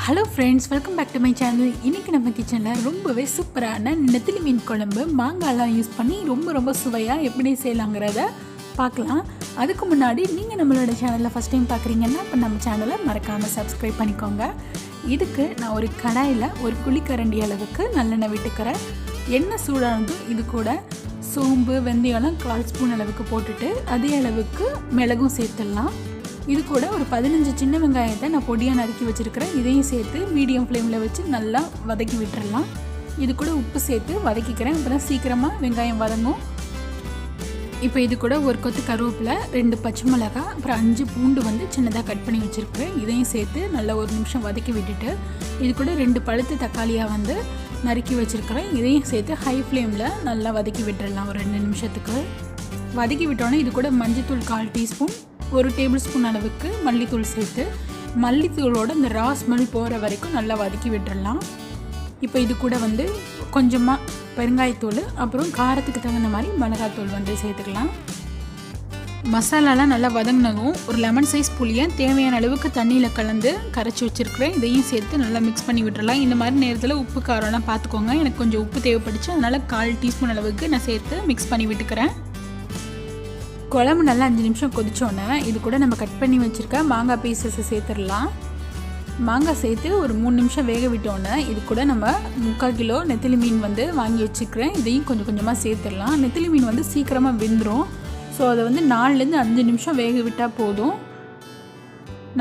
Hello friends, welcome back to my channel. இன்றைக்கி நம்ம கிச்சனில் ரொம்பவே சூப்பரான நெத்திலி மீன் குழம்பு மாங்காய்லாம் யூஸ் பண்ணி ரொம்ப சுவையாக எப்படி செய்யலாங்கிறத பார்க்கலாம். அதுக்கு முன்னாடி நீங்கள் நம்மளோட சேனலில் ஃபஸ்ட் டைம் பார்க்குறீங்கன்னா இப்போ நம்ம சேனலை மறக்காமல் சப்ஸ்கிரைப் பண்ணிக்கோங்க. இதுக்கு நான் ஒரு கடாயில் ஒரு குழிக்கரண்டி அளவுக்கு நல்லெண்ணெய் விட்டுக்கிறேன். எண்ணெய் சூடானதும் இது கூட சோம்பு வெந்தயம்லாம் 1/4 ஸ்பூன் அளவுக்கு போட்டுட்டு அதே அளவுக்கு மிளகும் சேர்த்துடலாம். இது கூட ஒரு 15 சின்ன வெங்காயத்தை நான் பொடியாக நறுக்கி வச்சுருக்கிறேன். இதையும் சேர்த்து மீடியம் ஃப்ளேமில் வச்சு நல்லா வதக்கி விட்டுறலாம். இது கூட உப்பு சேர்த்து வதக்கிக்கிறேன். அப்போ தான் சீக்கிரமாக வெங்காயம் வதங்கும். இப்போ இது கூட ஒரு கொத்து கருவேப்பிலை, 2 பச்சை மிளகாய், அப்புறம் 5 பூண்டு சின்னதாக கட் பண்ணி வச்சுருக்கிறேன். இதையும் சேர்த்து நல்லா ஒரு நிமிஷம் வதக்கி விட்டுட்டு இது கூட 2 பழுத்த தக்காளியாக நறுக்கி வச்சுருக்கிறேன். இதையும் சேர்த்து ஹை ஃப்ளேமில் நல்லா வதக்கி விட்டுடலாம் ஒரு 2 நிமிஷத்துக்கு. வதக்கி விட்டோன்னே இது கூட மஞ்சத்தூள் 1/4 டீஸ்பூன், 1 டேபிள் ஸ்பூன் அளவுக்கு மல்லித்தூள் சேர்த்து மல்லித்தூளோட இந்த ரா ஸ்மெல் போகிற வரைக்கும் நல்லா வதக்கி விட்டுடலாம். இப்போ இது கூட கொஞ்சமாக பெருங்காயத்தூள், அப்புறம் காரத்துக்கு தகுந்த மாதிரி மிளகாத்தூள் சேர்த்துக்கலாம். மசாலாலாம் நல்லா வதங்கினதும் ஒரு லெமன் சைஸ் புளியை தேவையான அளவுக்கு தண்ணியில் கலந்து கரைச்சி வச்சுருக்கிறேன். இதையும் சேர்த்து நல்லா மிக்ஸ் பண்ணி விட்டுடலாம். இந்த மாதிரி நேரத்தில் உப்பு காரம்லாம் பார்த்துக்கோங்க. எனக்கு கொஞ்சம் உப்பு தேவைப்பட்டுச்சு, அதனால் 1/4 டீஸ்பூன் அளவுக்கு நான் சேர்த்து மிக்ஸ் பண்ணி விட்டுக்கிறேன். குழம்பு நல்லா 5 நிமிஷம் கொதிச்சோன்னே இது கூட நம்ம கட் பண்ணி வச்சுருக்க மாங்காய் பீசஸை சேர்த்துடலாம். மாங்காய் சேர்த்து ஒரு 3 நிமிஷம் வேக விட்டோன்னே இது கூட நம்ம 3/4 கிலோ நெத்திலி மீன் வாங்கி வச்சுக்கிறேன். இதையும் கொஞ்சமாக சேர்த்துடலாம். நெத்திலி மீன் சீக்கிரமாக வெந்துடும். ஸோ அதை 4லேருந்து 5 நிமிஷம் வேக விட்டால் போதும்.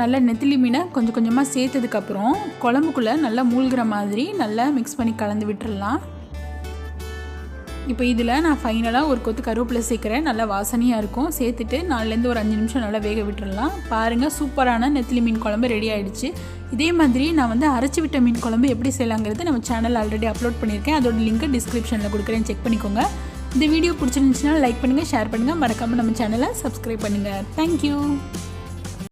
நல்லா நெத்திலி மீனை கொஞ்சமாக சேர்த்ததுக்கப்புறம் குழம்புக்குள்ளே நல்லா மூழ்கிற மாதிரி நல்லா மிக்ஸ் பண்ணி கலந்து விட்டுடலாம். இப்போ இதில் நான் ஃபைனலாக ஒரு கொத்து கருவேப்பிலை சேர்க்குறேன். நல்லா வாசனையாக இருக்கும். சேர்த்துட்டு 4லேருந்து ஒரு 5 நிமிஷம் நல்லா வேக விட்டுடலாம். பாருங்கள், சூப்பரான நெத்திலி மீன் குழம்பு ரெடி ஆகிடுச்சு. இதே மாதிரி நான் அரைச்சி விட்ட மீன் குழம்பு எப்படி செய்யலாங்கிறது நம்ம சேனல் ஆல்ரெடி அப்லோட் பண்ணியிருக்கேன். அதோட லிங்க் டிஸ்கிரிப்ஷனில் கொடுக்குறேன், செக் பண்ணிக்கோங்க. இந்த வீடியோ பிடிச்சிருந்துச்சுன்னா லைக் பண்ணுங்கள், ஷேர் பண்ணுங்கள், மறக்காமல் நம்ம சேனலை சப்ஸ்கிரைப் பண்ணுங்கள். தேங்க்யூ.